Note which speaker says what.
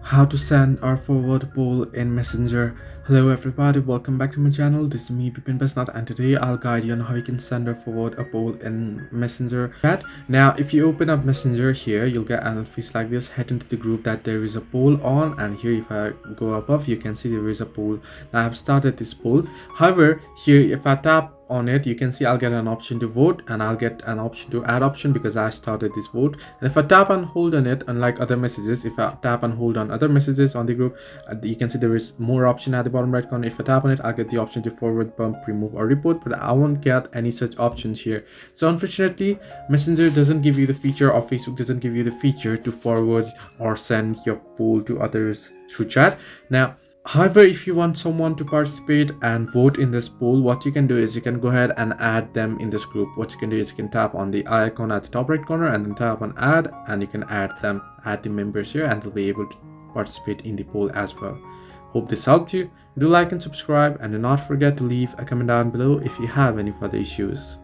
Speaker 1: How to send or forward poll in Messenger. Hello everybody, welcome back to my channel. This is me Bipin Basnath, and today I'll guide you on how you can send or forward a poll in Messenger chat. Now if you open up Messenger here, you'll get an interface like this. Head into the group that there is a poll on, and here if I go above, you can see there is a poll. Now I have started this poll. However, here if I tap on it, you can see I'll get an option to vote, and I'll get an option to add option because I started this vote. And if I tap and hold on it, unlike other messages, if I tap and hold on other messages on the group, you can see there is more option at the bottom right corner. If I tap on it, I'll get the option to forward, bump, remove, or report, but I won't get any such options here. So unfortunately, Messenger doesn't give you the feature, or Facebook doesn't give you the feature to forward or send your poll to others through chat. Now however, if you want someone to participate and vote in this poll, what you can do is you can go ahead and add them in this group. What you can do is you can tap on the icon at the top right corner and then tap on add, and you can add them, add the members here, and they'll be able to participate in the poll as well. Hope this helped you. Do like and subscribe, and do not forget to leave a comment down below if you have any further issues.